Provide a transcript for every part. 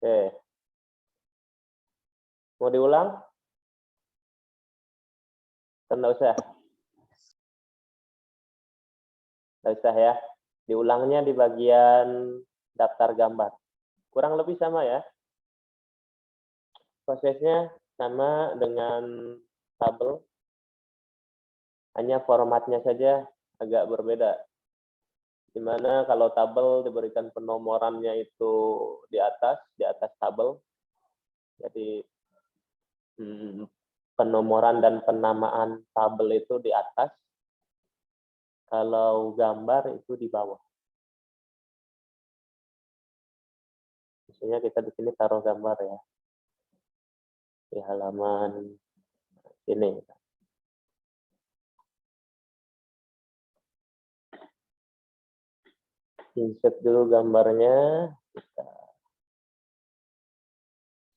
Oke. Mau diulang? Enggak usah. Enggak usah ya. Diulangnya di bagian daftar gambar. Kurang lebih sama ya. Prosesnya sama dengan tabel, hanya formatnya saja agak berbeda. Di mana kalau tabel diberikan penomorannya itu di atas tabel. Jadi penomoran dan penamaan tabel itu di atas. Kalau gambar itu di bawah. Misalnya kita di sini taruh gambar ya. Di halaman ini. Insert dulu gambarnya. Kita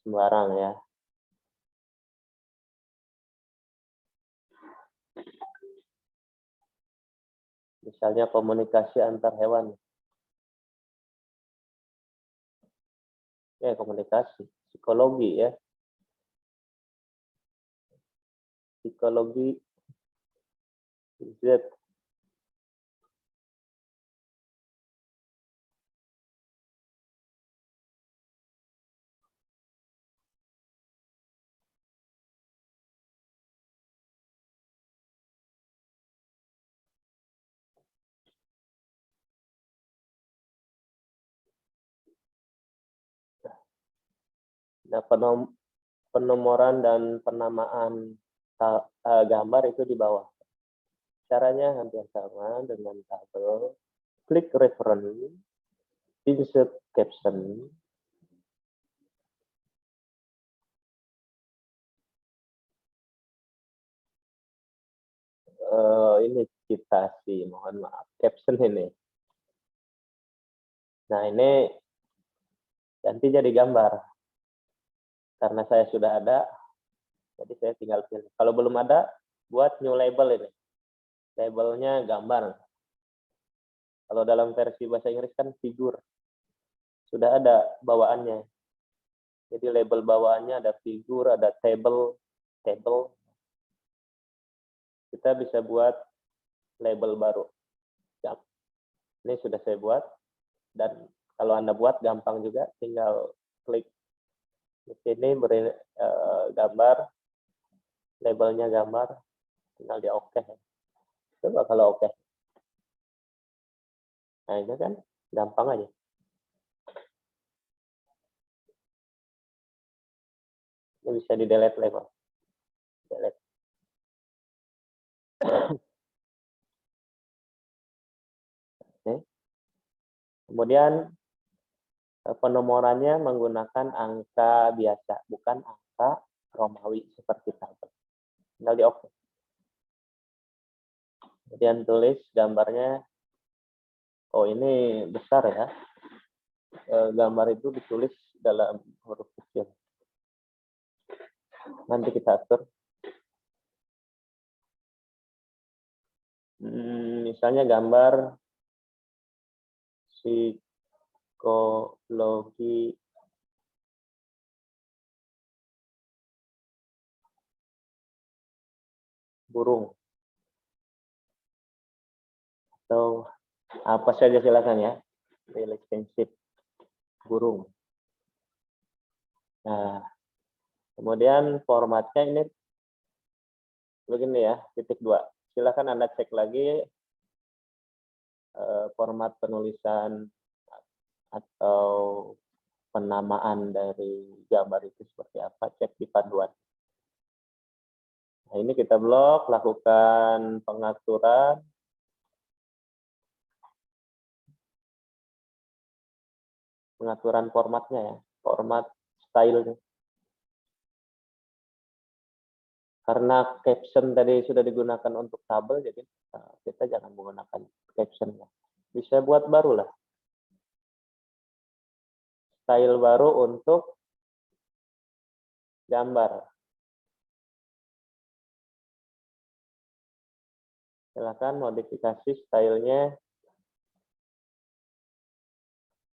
sembarang ya. Misalnya komunikasi antar hewan. Ya, komunikasi. Psikologi ya. Psikologi Z. Nah, penomoran dan penamaan gambar itu di bawah. Caranya hampir sama dengan tabel. Klik reference, insert caption. Ini citasi, mohon maaf, caption ini. Nah, ini ganti jadi gambar. Karena saya sudah ada, jadi saya tinggal pilih. Kalau belum ada, buat new label ini. Labelnya gambar. Kalau dalam versi bahasa Inggris kan figur. Sudah ada bawaannya. Jadi label bawaannya ada figur, ada table. Kita bisa buat label baru. Ini sudah saya buat. Dan kalau Anda buat gampang juga, tinggal klik di sini beri gambar, labelnya gambar, tinggal di oke. Coba kalau oke. Nah, ini kan gampang aja. Ini bisa di delete label. Delete. Oke. Kemudian penomorannya menggunakan angka biasa, bukan angka Romawi seperti tabel. Tinggal di oke. Kemudian tulis gambarnya. Oh, ini besar ya. Gambar itu ditulis dalam huruf kecil. Nanti kita atur. Misalnya gambar psikologi burung. Atau apa saja silakan ya. Relationship burung. Nah, kemudian formatnya ini begini ya, titik 2. Silakan Anda cek lagi format penulisan atau penamaan dari gambar itu seperti apa, cek di panduan. Nah, ini kita blok, lakukan pengaturan. Pengaturan formatnya ya, format style. Karena caption tadi sudah digunakan untuk tabel, jadi kita jangan menggunakan caption. Bisa buat baru lah. Style baru untuk gambar. Silakan modifikasi stylenya.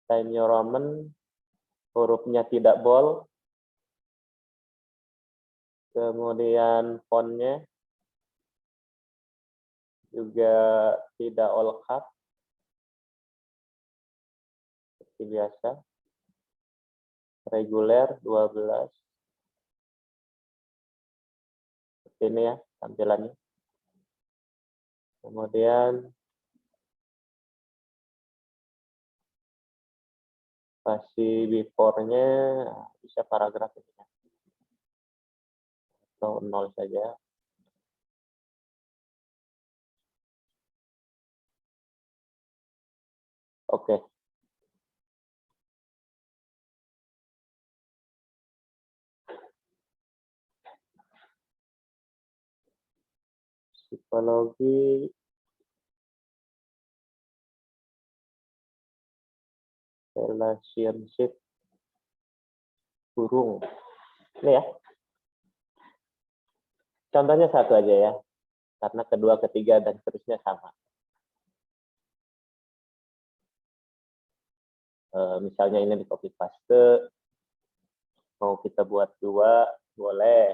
Time New Roman. hurufnya tidak bold, kemudian fontnya juga tidak all cap, seperti biasa, reguler 12, seperti ini ya tampilannya. Kemudian spasi before-nya bisa paragraf ini ya. Atau 0 saja. Oke. Psikologi relationship burung. Ini ya. Contohnya satu aja ya. Karena kedua, ketiga, dan seterusnya sama. Misalnya ini di copy paste. Mau kita buat 2, boleh.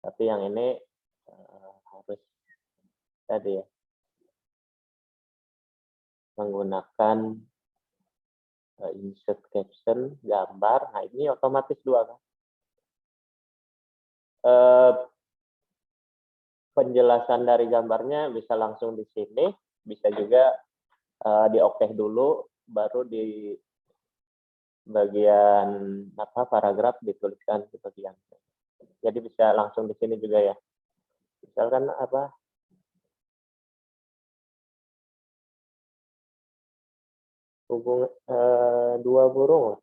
Tapi yang ini harus tadi ya. Menggunakan insert caption, gambar. Nah, ini otomatis 2 kan. Penjelasan dari gambarnya bisa langsung di sini, bisa juga di-oke dulu, baru di bagian paragraf dituliskan di bagian. Jadi bisa langsung di sini juga ya. Misalkan hubung 2 burung.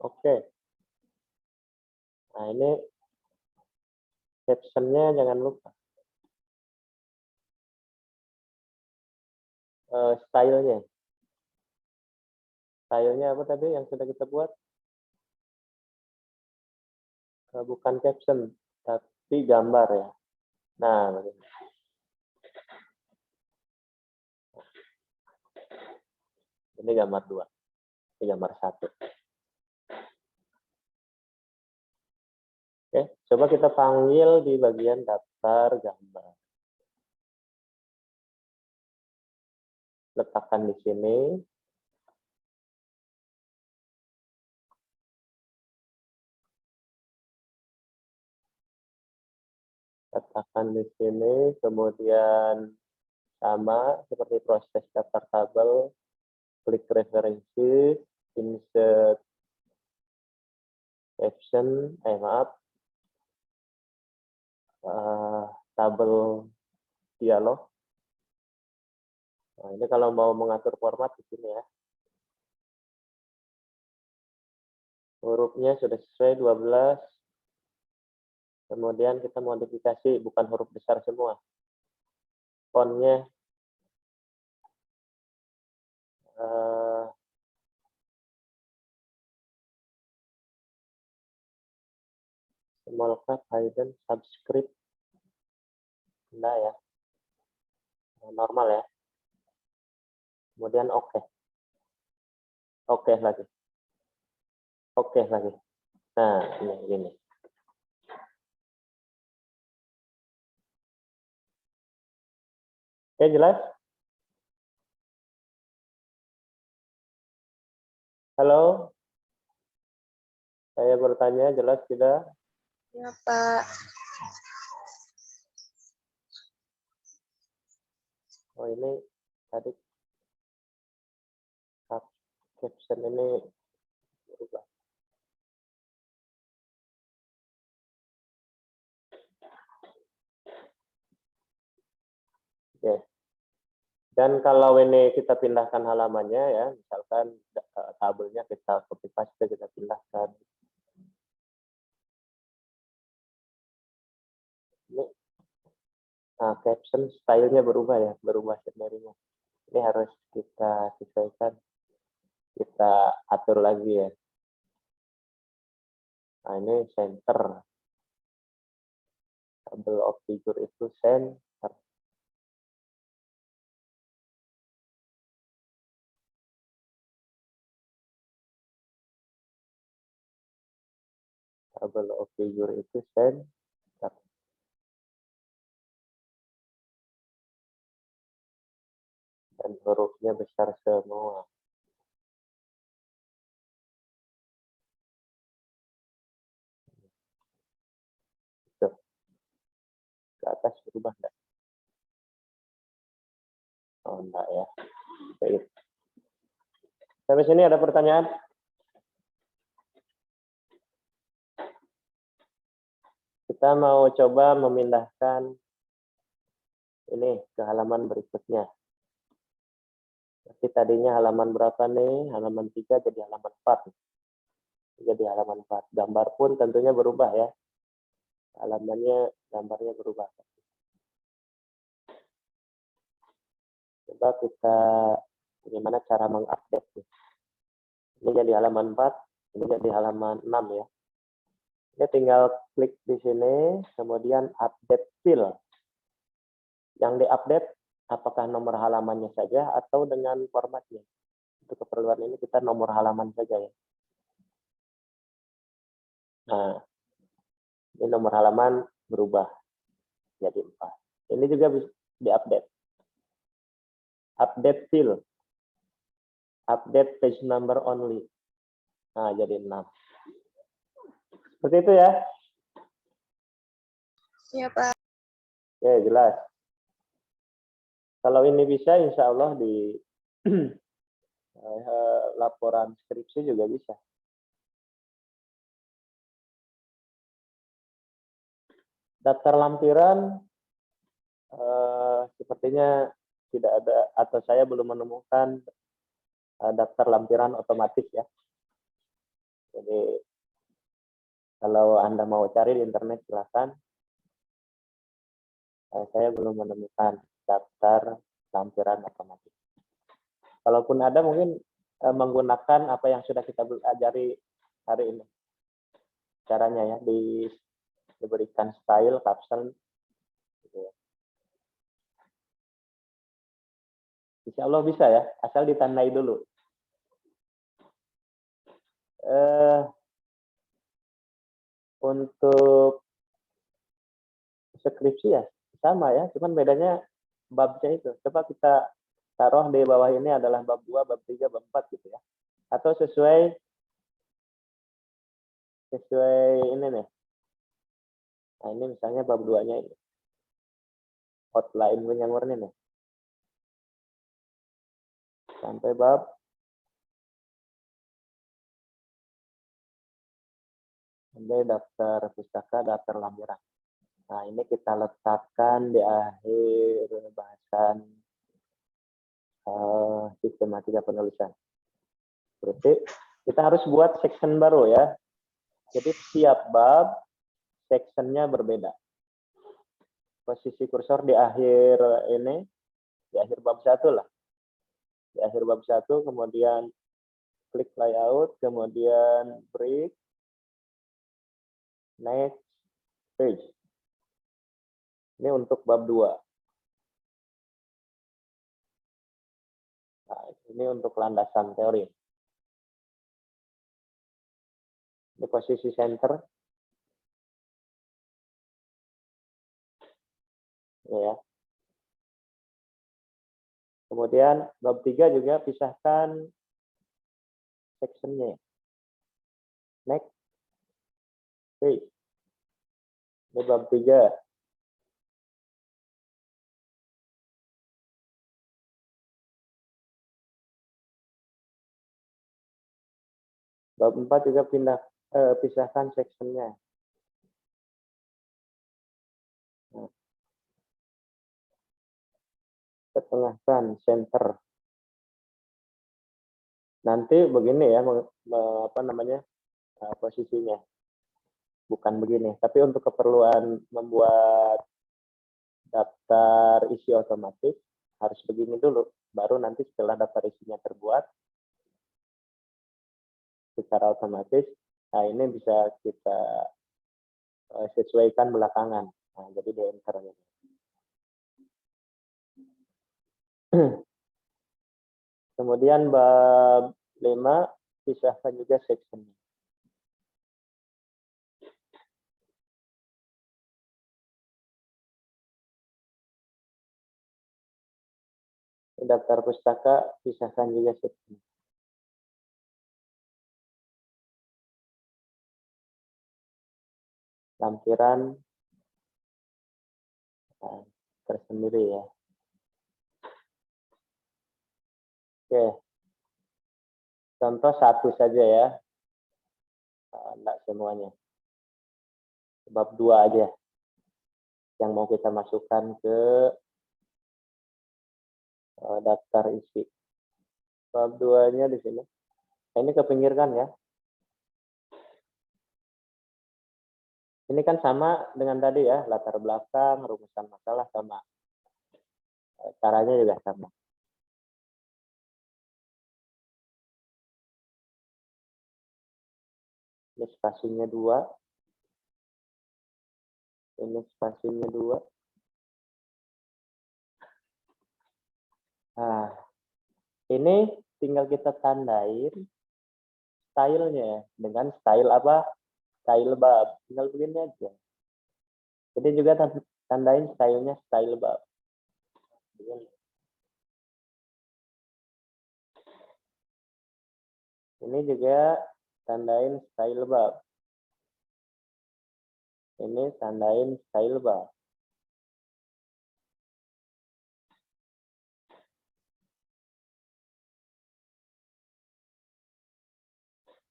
Oke. Nah, ini caption-nya jangan lupa. Style-nya. Style-nya apa tadi yang sudah kita buat? Bukan caption, tapi gambar ya. Nah, ini gambar 2. Ini gambar 1. Oke, coba kita panggil di bagian daftar gambar. Letakkan di sini. Letakkan di sini, kemudian sama seperti proses daftar tabel, klik referensi, insert caption, tabel dialog. Nah, ini kalau mau mengatur format di sini ya. Hurufnya sudah sesuai 12. Kemudian kita modifikasi, bukan huruf besar semua. Fontnya small cap, hidden, subscript. Enggak ya. Normal ya. Kemudian oke. Oke lagi. Oke lagi. Nah, ini. Oke, jelas? Halo? Saya bertanya, jelas tidak? Ya, Pak. Oh, ini tadi caption ini berubah. Oke. Dan kalau ini kita pindahkan halamannya ya, misalkan tabelnya kita copy paste, kita pindahkan. Ini caption style-nya berubah ya, berubah sendirinya. Ini harus kita sesuaikan, kita atur lagi ya. Nah, ini center. Tabel of figure itu center. Table of figure itu center. Dan hurufnya besar semua. Tuh. Ke atas berubah enggak? Oh, enggak ya. Baik. Sampai sini ada pertanyaan? Kita mau coba memindahkan ini ke halaman berikutnya. Jadi tadinya halaman berapa nih? Halaman 3 jadi halaman 4. Jadi halaman 4. Gambar pun tentunya berubah ya. Halamannya, gambarnya berubah. Coba kita bagaimana cara mengupdate. Ini jadi halaman 4, ini jadi halaman 6 ya. Ini tinggal klik di sini, kemudian update fill. Yang diupdate apakah nomor halamannya saja atau dengan formatnya. Untuk keperluan ini kita nomor halaman saja ya. Nah, ini nomor halaman berubah jadi 4. Ini juga bisa diupdate. Update fill. Update page number only. Nah, jadi 6. Seperti itu ya. Iya, Pak. Oke, jelas. Kalau ini bisa, insya Allah di laporan skripsi juga bisa. Daftar lampiran sepertinya tidak ada, atau saya belum menemukan daftar lampiran otomatis ya. Jadi kalau Anda mau cari di internet silakan. Saya belum menemukan daftar lampiran otomatis. Kalaupun ada mungkin menggunakan apa yang sudah kita pelajari hari ini. Caranya ya, diberikan style, caption. Gitu ya. Insya Allah bisa ya, asal ditandai dulu. Untuk skripsi ya sama ya, cuman bedanya babnya itu. Coba kita taruh di bawah ini adalah bab 2, bab 3, bab 4 gitu ya. Atau sesuai ini nih. Nah, ini misalnya bab 2-nya ini. Outline yang murni nih. Sampai bab daftar pustaka, daftar lampiran. Nah, ini kita letakkan di akhir bahasan sistematika penulisan. Berarti kita harus buat section baru ya. Jadi setiap bab sectionnya berbeda. Posisi kursor di akhir ini, di akhir bab 1 lah. Di akhir bab 1, kemudian klik layout, kemudian break, next page. Ini untuk bab 2. Nah, ini untuk landasan teori. Ini posisi center. Ya. Kemudian bab 3 juga pisahkan sectionnya. Next page. Ini bab 3. Bab 4 juga pisahkan sectionnya. Nah, ketengahkan center. Nanti begini ya, apa namanya posisinya. Bukan begini, tapi untuk keperluan membuat daftar isi otomatis harus begini dulu. Baru nanti setelah daftar isinya terbuat secara otomatis, nah ini bisa kita sesuaikan belakangan. Nah, jadi di enter. Kemudian bab 5 pisahkan juga section. Daftar pustaka pisahkan juga seperti lampiran tersendiri ya. Oke, contoh satu saja ya, enggak semuanya. Bab 2 aja yang mau kita masukkan ke daftar isi. Bab 2-nya di sini. Ini kepinggirkan ya. Ini kan sama dengan tadi ya, latar belakang, rumusan masalah sama. Caranya juga sama. Ini spasinya 2. Ini spasinya 2. Nah, ini tinggal kita tandain stylenya dengan style apa? Style bab. Tinggal begini aja. Jadi juga tandain stylenya style bab. Ini juga tandain style bab. Ini tandain style bab.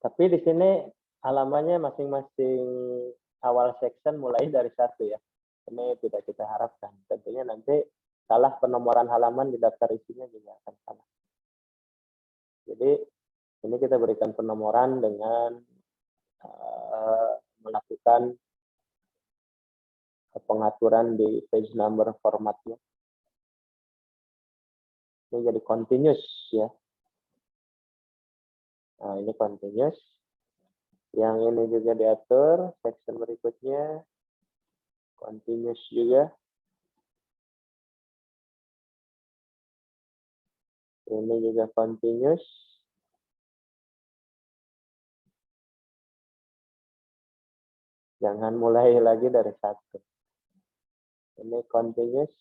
Tapi di sini halamannya masing-masing awal section mulai dari 1 ya. Ini tidak kita harapkan. Tentunya nanti salah penomoran halaman di daftar isinya juga akan salah. Jadi ini kita berikan penomoran dengan melakukan pengaturan di page number formatnya. Ini jadi continuous ya. Nah, ini continuous. Yang ini juga diatur, section berikutnya continuous juga. Ini juga continuous. Jangan mulai lagi dari 1. Ini continuous.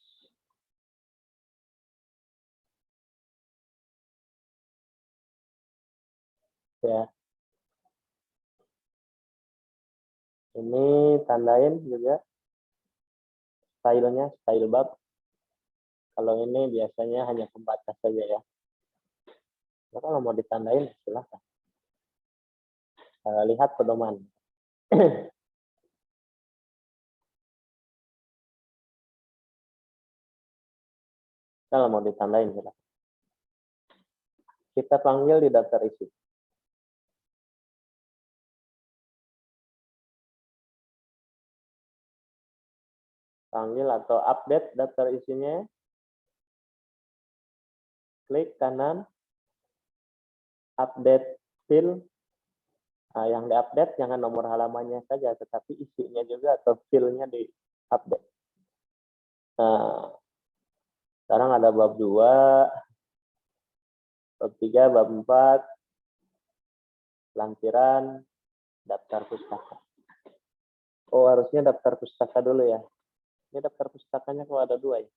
Ya. Ini tandain juga stylenya, style bab. Kalau ini biasanya hanya pembatas saja ya. Nah, kalau mau ditandain silahkan. Lihat pedoman. Kalau mau ditandain silahkan. Kita panggil di daftar isi. Panggil atau update daftar isinya. Klik kanan. Update field. Nah, yang diupdate jangan nomor halamannya saja, tetapi isinya juga atau field-nya di-update. Nah, sekarang ada bab 2, bab 3, bab 4, lampiran, daftar pustaka. Oh, harusnya daftar pustaka dulu ya. Ini daftar pustakanya kok ada 2 ya.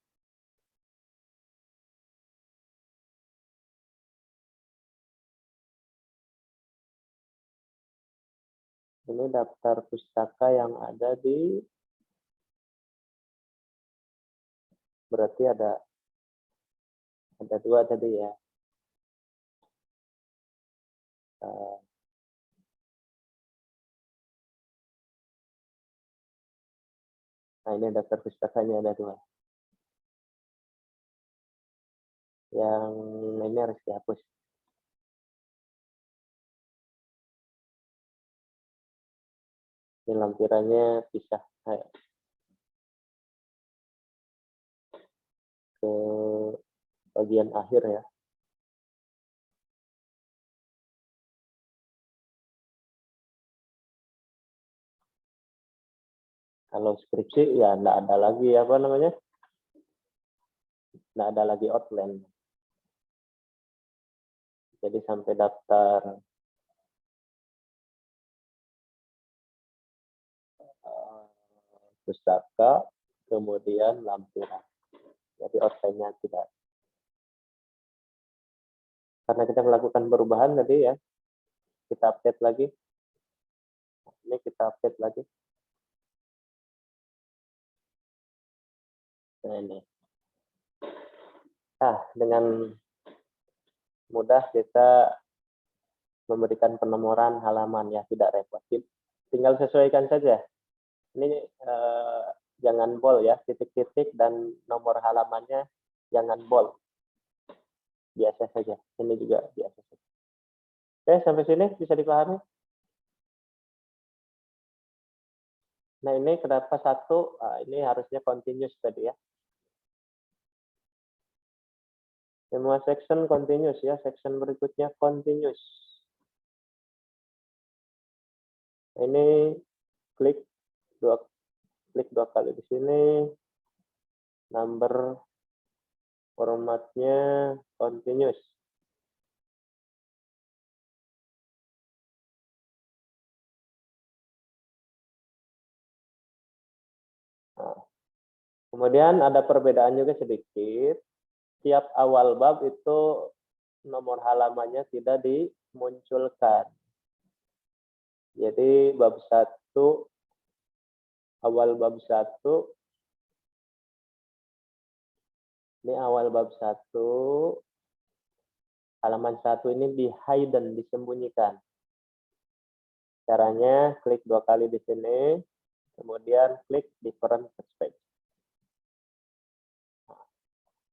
Ini daftar pustaka yang ada di, berarti ada 2 tadi ya. Nah, ini daftar pustakanya ada 2. Yang ini harus dihapus. Ini lampirannya pisah ke bagian akhir ya. Kalau skripsi ya enggak ada lagi apa namanya? Enggak ada lagi outline. Jadi sampai daftar pustaka, kemudian lampiran. Jadi outline-nya tidak Karena kita melakukan perubahan tadi ya, kita update lagi. Ini kita update lagi. Nah, ini. Nah, dengan mudah kita memberikan penomoran halaman ya, tidak repot. Tinggal sesuaikan saja. Ini jangan bold ya, titik-titik dan nomor halamannya jangan bold. Biasa saja. Ini juga biasa saja. Oke, sampai sini bisa dipahami? Nah, ini kenapa satu, ini harusnya continuous tadi ya. Semua section continuous ya, section berikutnya continuous. Ini klik dua kali di sini, number formatnya continuous. Nah, kemudian ada perbedaan juga sedikit. Tiap awal bab itu nomor halamannya tidak dimunculkan. Jadi bab 1, awal bab 1, ini awal bab 1, halaman 1 ini di hidden, disembunyikan. Caranya klik 2 kali di sini, kemudian klik different perspective.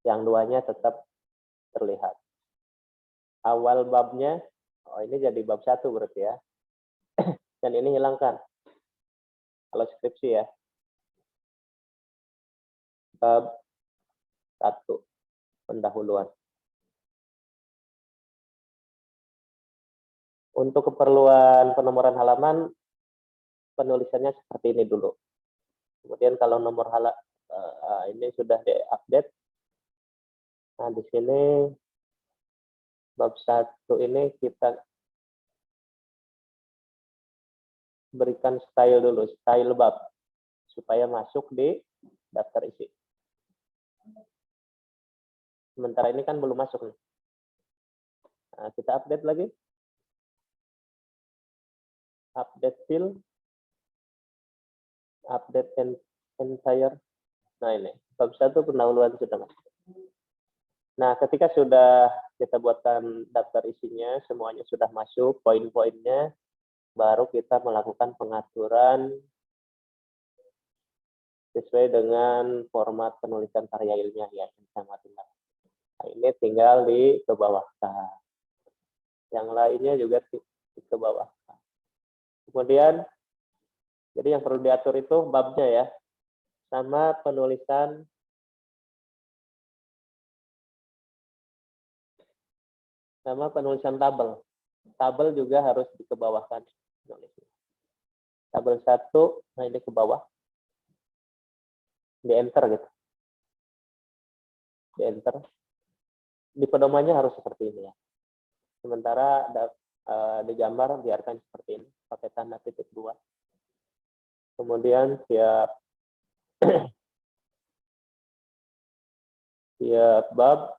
Yang duanya tetap terlihat. Awal babnya, oh ini jadi bab 1 berarti ya. Dan ini hilangkan. Kalau skripsi ya. Bab 1, pendahuluan. Untuk keperluan penomoran halaman, penulisannya seperti ini dulu. Kemudian kalau nomor halaman ini sudah diupdate. Nah, di sini bab 1 ini kita berikan style dulu, style bab, supaya masuk di daftar isi. Sementara ini kan belum masuk nih. Nah, kita update lagi. Update field, update entire. Nah, ini bab 1 pendahuluan sudah masuk. Nah, ketika sudah kita buatkan daftar isinya, semuanya sudah masuk, poin-poinnya, baru kita melakukan pengaturan sesuai dengan format penulisan karya ilmiah ya, masing-masing. Nah, ini tinggal di ke bawah. Yang lainnya juga di ke bawah. Kemudian, jadi yang perlu diatur itu babnya ya, sama penulisan tabel. Tabel juga harus dikebawahkan. Tabel 1, nah ini ke bawah. Di enter gitu. Di enter. Di pedomannya harus seperti ini ya. Sementara di gambar biarkan seperti ini, pakai tanda titik 2. Kemudian tiap bab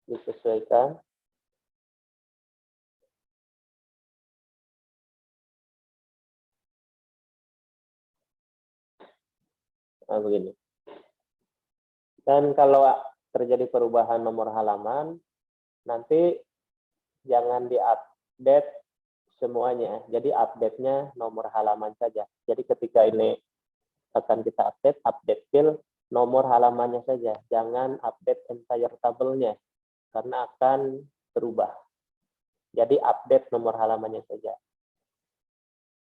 disesuaikan. Nah, begini. Dan kalau terjadi perubahan nomor halaman, nanti jangan diupdate semuanya. Jadi update-nya nomor halaman saja. Jadi ketika ini akan kita update field, nomor halamannya saja. Jangan update entire tabelnya, karena akan berubah. Jadi update nomor halamannya saja.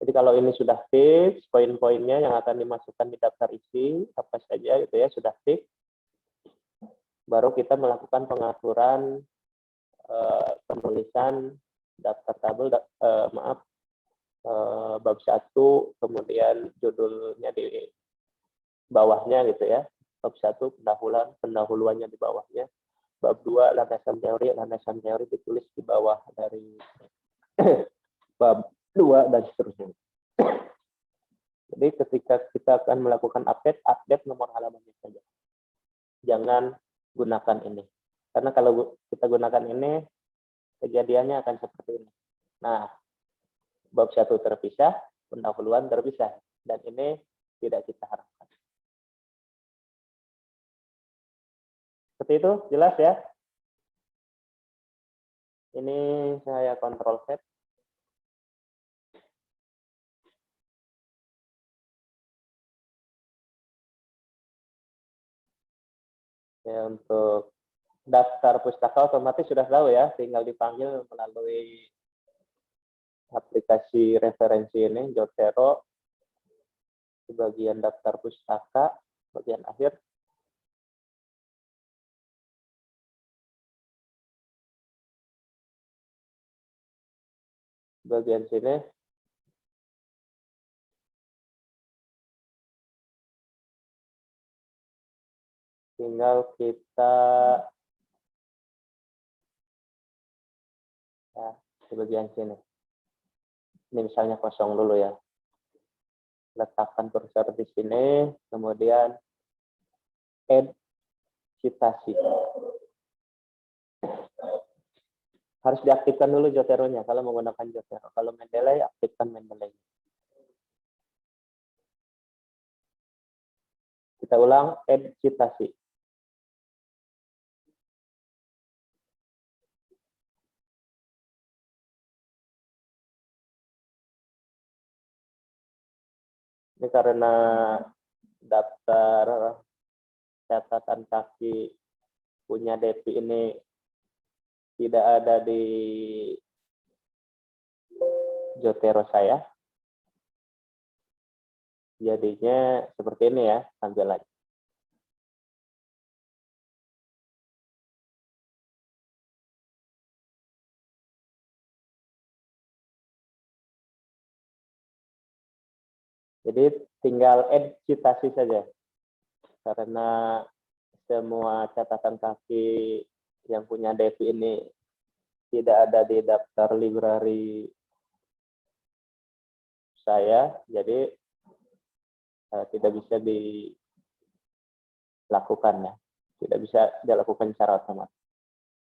Jadi kalau ini sudah fix, poin-poinnya yang akan dimasukkan di daftar isi, apa saja gitu ya, sudah fix, baru kita melakukan pengaturan penulisan daftar tabel, bab 1, kemudian judulnya di bawahnya gitu ya. Bab 1 pendahuluannya di bawahnya. Bab 2 landasan teori ditulis di bawah dari bab 2 dan seterusnya. Jadi ketika kita akan melakukan update nomor halamannya saja. Jangan gunakan ini. Karena kalau kita gunakan ini, kejadiannya akan seperti ini. Nah, bab 1 terpisah, pendahuluan terpisah. Dan ini tidak kita harapkan. Seperti itu, jelas ya? Ini saya kontrol set. Ya, untuk daftar pustaka otomatis sudah tahu ya, tinggal dipanggil melalui aplikasi referensi ini, Jotero, di bagian daftar pustaka, bagian akhir. Bagian sini. Tinggal kita ya, di bagian sini. Ini misalnya kosong dulu ya. Letakkan kursor di sini, kemudian add citasi. Harus diaktifkan dulu Jotero-nya kalau menggunakan Jotero. Kalau Mendeley, aktifkan Mendeley. Kita ulang, add citasi. Ini karena daftar catatan kaki punya Devi ini tidak ada di Jotero saya. Jadinya seperti ini ya tampilannya. Jadi tinggal add citasi saja. Karena semua catatan kaki yang punya Devi ini tidak ada di daftar library saya, jadi tidak bisa dilakukan ya. Tidak bisa dilakukan secara otomatis.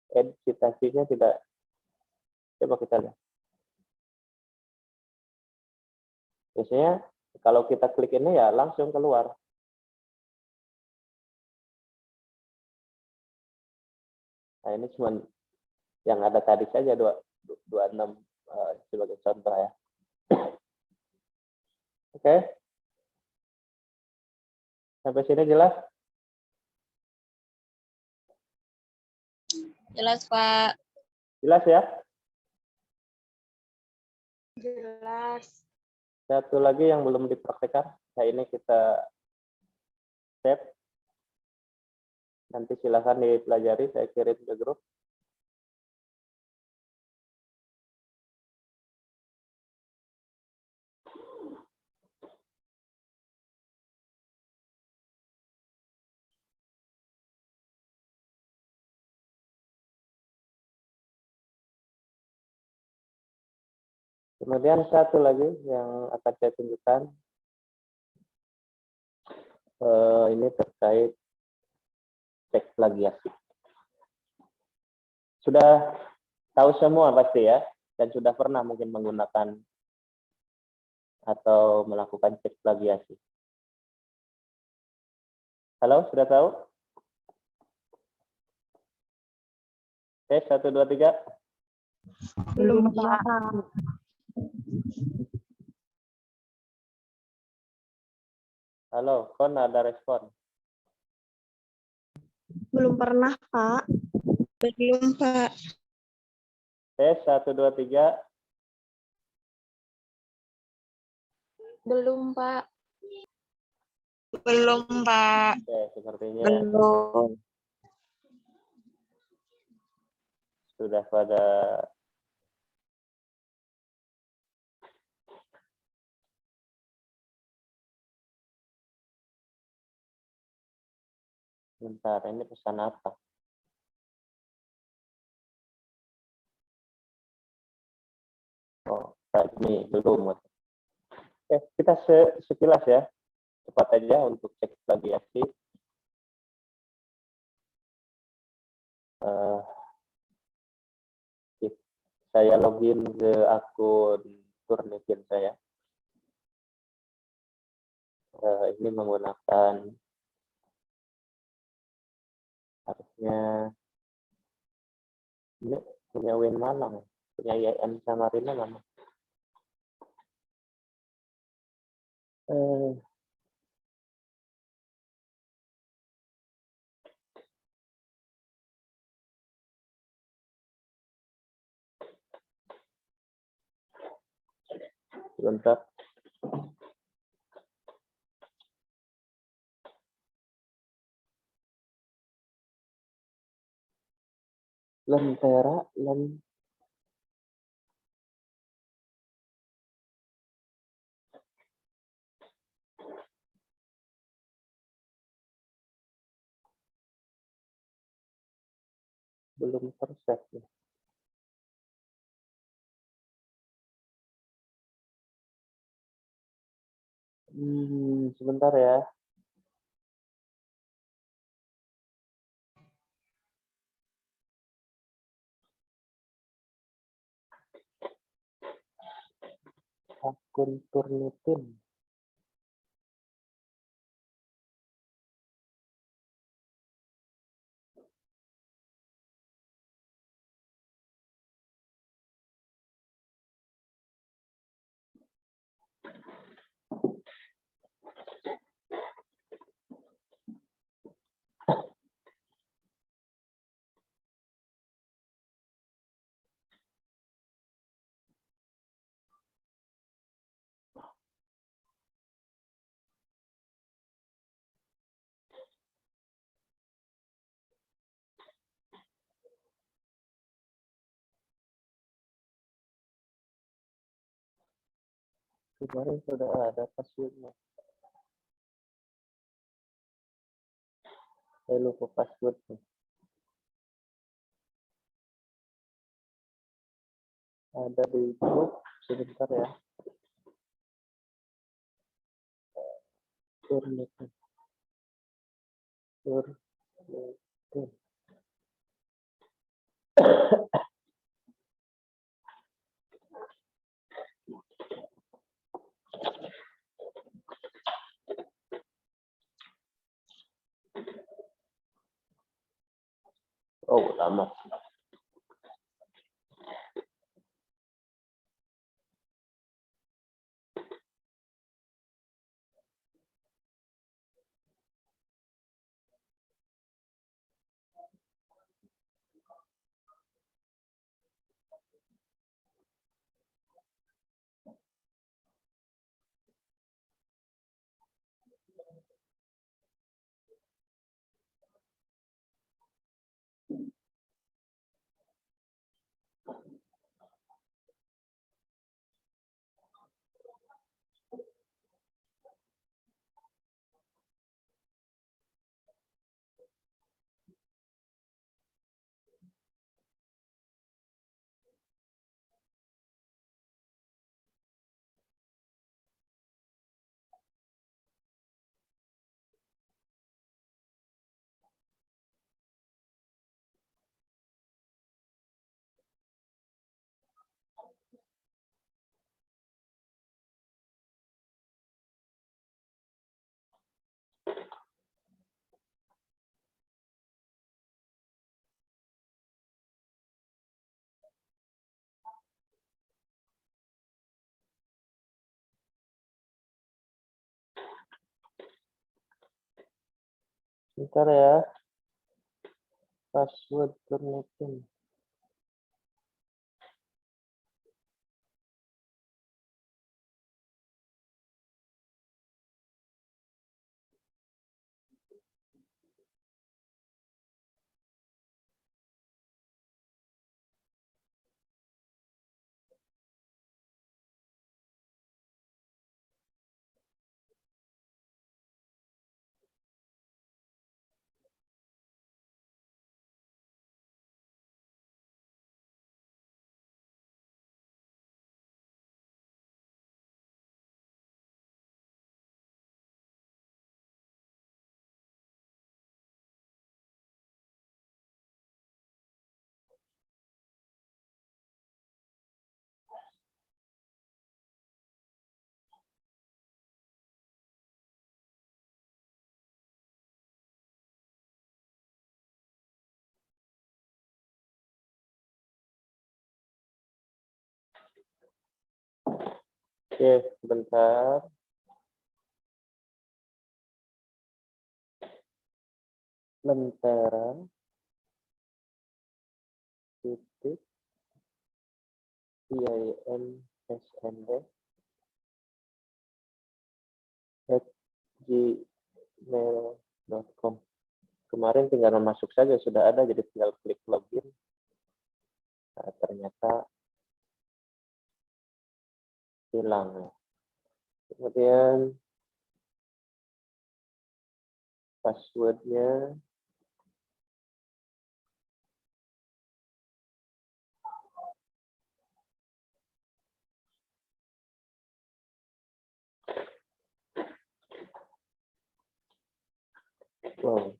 Add citasinya tidak. Coba kita lihat. Biasanya kalau kita klik ini ya langsung keluar. Nah ini cuma yang ada tadi saja 26 sebagai contoh ya. Oke. Sampai sini jelas? Jelas, Pak. Jelas ya? Jelas. Satu lagi yang belum dipraktekkan. Nah ini kita save. Nanti silakan dipelajari, saya kirim ke grup. Kemudian satu lagi yang akan saya tunjukkan. Ini terkait cek plagiasi. Sudah tahu semua pasti ya, dan sudah pernah mungkin menggunakan atau melakukan cek plagiasi. Halo, sudah tahu? Oke, 1, 2, 3. Belum, Pak. Halo, Kon ada respon? Belum pernah, Pak. Belum, Pak. Tes 1, 2, 3. Belum, Pak. Belum, Pak. Oke, sepertinya Belum. sudah pada bentar, ini pesan apa? Oh, ini belum. Oke, kita sekilas ya, cepat aja untuk cek plagiasi. Eh, saya login ke akun Turnitin saya. Ini menggunakan harusnya ini punya Win Malang, punya IAM Samarinda mana? Sebentar. Lentera, belum terset ya. Sebentar ya. Akun Turnitin. Kemarin sudah ada passwordnya. Saya lupa passwordnya. Ada di grup. Sebentar ya. Turnitin. Turnitin. Oh, lama. Sebentar ya. Password Turnitin. Oke, sebentar. Lentera titik IIN-SND @gmail.com. Kemarin tinggal masuk saja, sudah ada, jadi tinggal klik login. Nah, ternyata hilang. Kemudian passwordnya wow.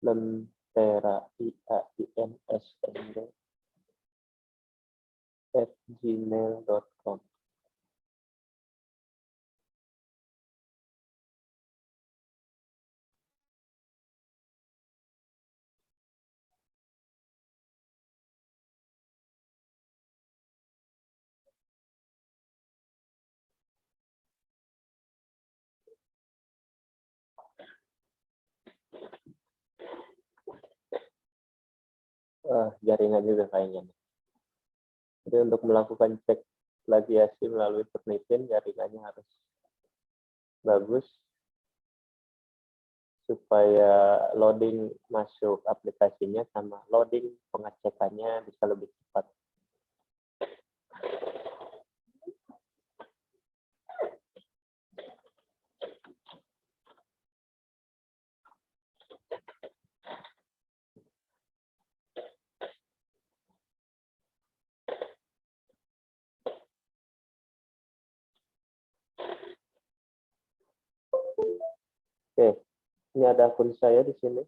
Lentera IAINSND @gmail.com. Jaringan juga kayaknya. Jadi untuk melakukan cek plagiasi melalui Turnitin, jaringannya harus bagus supaya loading masuk aplikasinya sama loading pengecekannya bisa lebih cepat. Oke, ini ada akun saya di sini.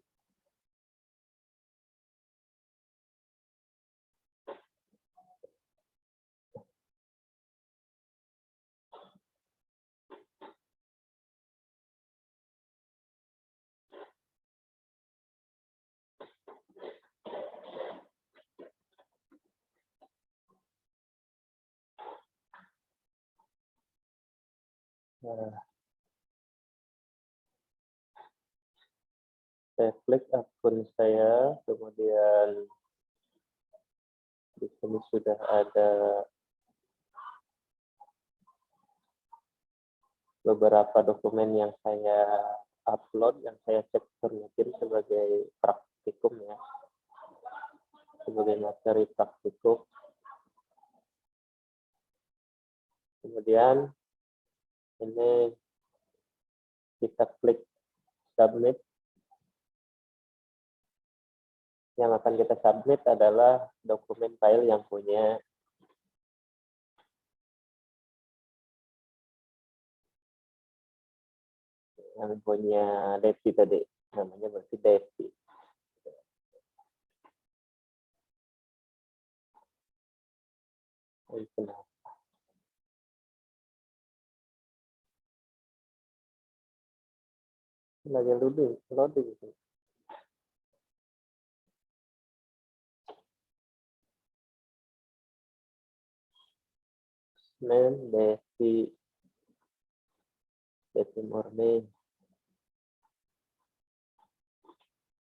Nah, saya klik akun saya, kemudian di sini sudah ada beberapa dokumen yang saya upload, yang saya cek Turnitin sebagai praktikum ya, sebagai materi praktikum. Kemudian ini kita klik submit. Yang akan kita submit adalah dokumen file yang punya Devi tadi, namanya berarti Devi. Lagi loading. Devi Murni.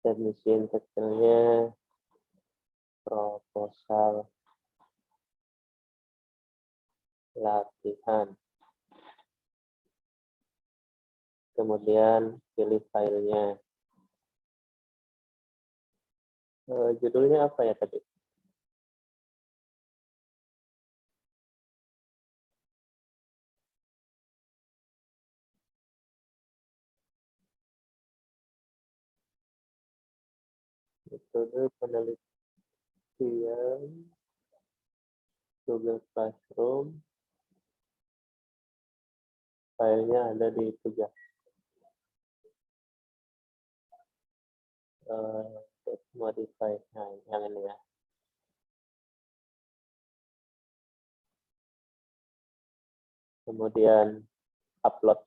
Submission tekstilnya proposal latihan. Kemudian pilih filenya. Judulnya apa ya tadi? Metode penelitian Google Classroom. Filenya ada di tugas. Modify. Nah, yang ini ya. Kemudian upload.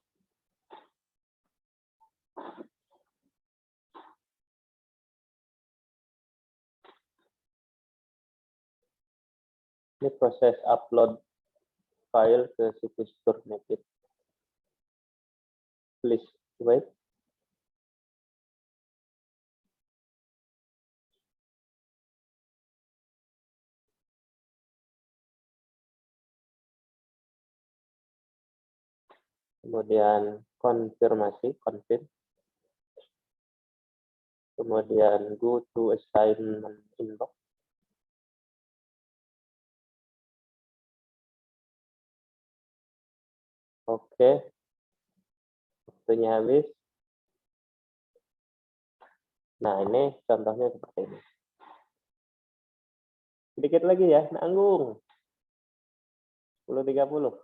Ini proses upload file ke situs Turnitin. Please wait. Kemudian konfirmasi, confirm. Kemudian go to assignment inbox. Oke. Waktunya habis. Nah, ini contohnya seperti ini. Sedikit lagi ya, nanggung. 10.30.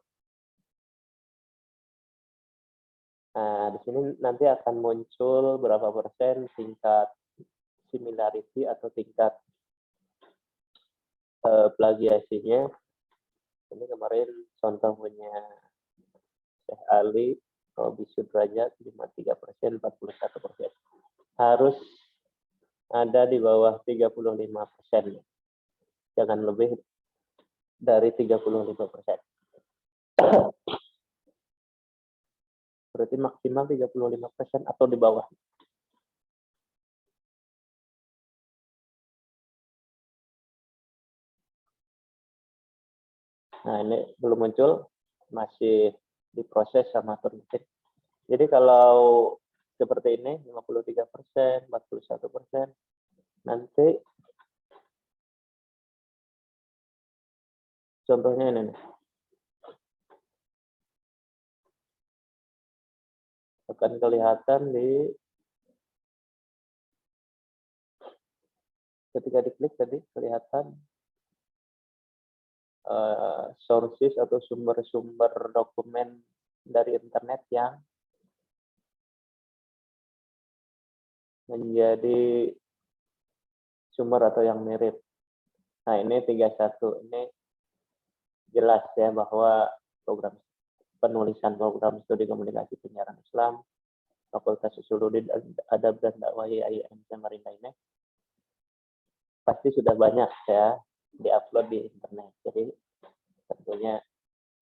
Nah, di sini nanti akan muncul berapa persen tingkat similarity atau tingkat plagiasinya. Ini kemarin contoh punya Syekh Ali, Robi Sudrajat 53%, 41%. Harus ada di bawah 35%. Jangan lebih dari 35%. Berarti maksimal 35% atau di bawah. Nah, ini belum muncul, masih diproses sama Turnitin. Jadi kalau seperti ini, 53%, 41%, nanti contohnya ini nih. Akan kelihatan di ketika diklik tadi kelihatan sources atau sumber-sumber dokumen dari internet yang menjadi sumber atau yang mirip. Nah, ini 31. Ini jelas ya bahwa program penulisan program studi komunikasi penyiaran Islam Fakultas Usuluddin Adab dan Dakwah IAIN Samarinda ini pasti sudah banyak ya diupload di internet. Jadi tentunya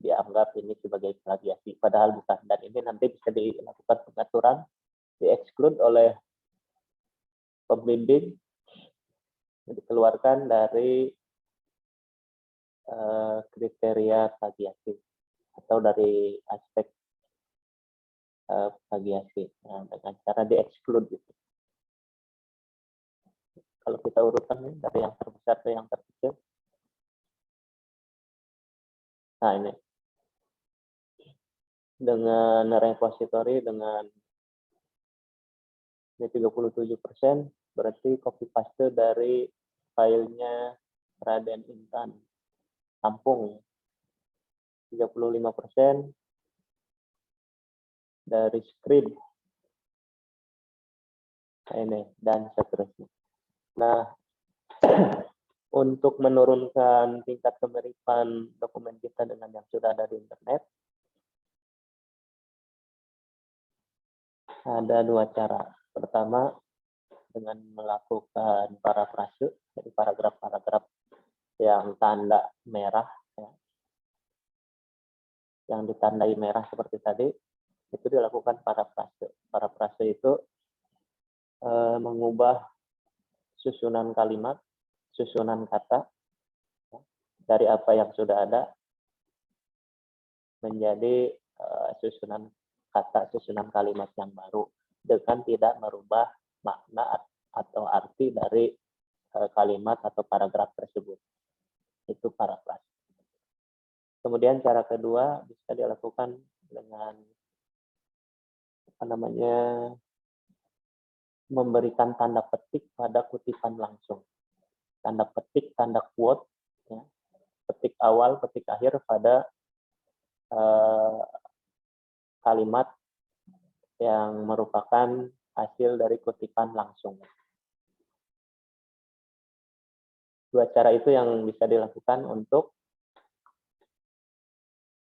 dianggap ini sebagai plagiasi, padahal bukan. Dan ini nanti bisa dilakukan pengaturan, di-exclude oleh pembimbing, dikeluarkan dari kriteria plagiasi atau dari aspek plagiasi dengan cara di-exclude gitu. Kalau kita urutkan dari yang terbesar ke yang terkecil. Nah, ini dengan repository dengan ini 37%, berarti copy paste dari filenya Raden Intan Lampung. 35% dari screen. Nah, ini dan seterusnya. Nah, untuk menurunkan tingkat kemiripan dokumen kita dengan yang sudah ada di internet, ada dua cara. Pertama, dengan melakukan parafrase, jadi paragraf-paragraf yang tanda merah, ya, yang ditandai merah seperti tadi, itu dilakukan parafrase. Parafrase itu mengubah susunan kalimat, susunan kata, ya, dari apa yang sudah ada menjadi susunan kata, susunan kalimat yang baru, dengan tidak merubah makna atau arti dari kalimat atau paragraf tersebut. Itu parafrase. Kemudian cara kedua bisa dilakukan dengan memberikan tanda petik pada kutipan langsung. Tanda petik, tanda quote, ya, petik awal, petik akhir pada kalimat yang merupakan hasil dari kutipan langsung. Dua cara itu yang bisa dilakukan untuk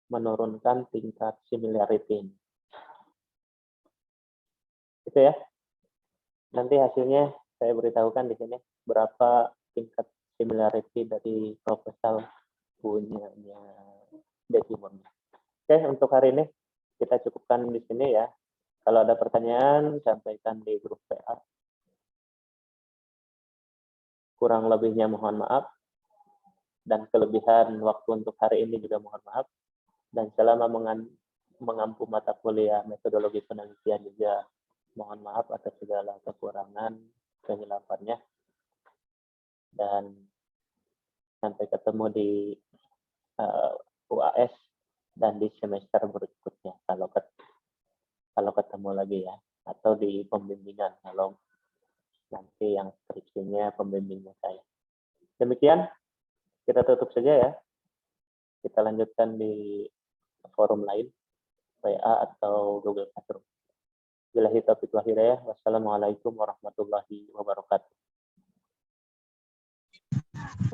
menurunkan tingkat similarity. Itu ya. Nanti hasilnya saya beritahukan di sini berapa tingkat similarity dari proposal punyanya Desi Murni. Oke, untuk hari ini kita cukupkan di sini ya. Kalau ada pertanyaan, sampaikan di grup PA. Kurang lebihnya mohon maaf. Dan kelebihan waktu untuk hari ini juga mohon maaf. Dan selama mengampu mata kuliah metodologi penelitian juga mohon maaf atas segala kekurangan, kehilafannya. Dan sampai ketemu di UAS dan di semester berikutnya kalau ketemu lagi ya, atau di pembimbingan kalau nanti yang skripsinya pembimbingnya saya. Demikian, kita tutup saja ya. Kita lanjutkan di forum lain, WA atau Google Classroom. Billahi taufiq wal hidayah. Wassalamualaikum warahmatullahi wabarakatuh.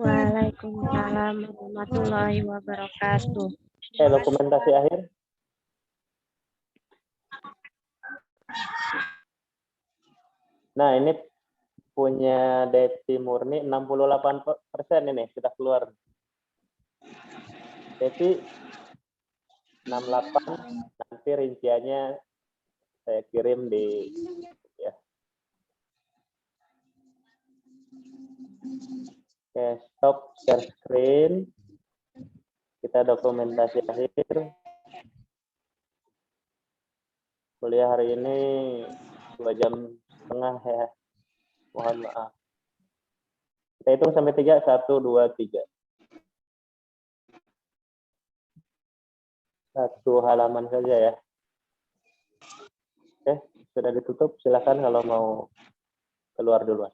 Waalaikumsalam warahmatullahi wabarakatuh. Dokumentasi akhir. Nah, ini punya Desi Murni 68% ini sudah keluar. Desi 68, nanti rinciannya saya kirim di ya. Oke, stop share screen. Kita dokumentasi akhir. Kuliah hari ini 2 jam setengah ya. Mohon maaf. Kita hitung sampai 3, 1, 2, 3. 1 halaman saja ya. Oke, sudah ditutup. Silakan kalau mau keluar duluan.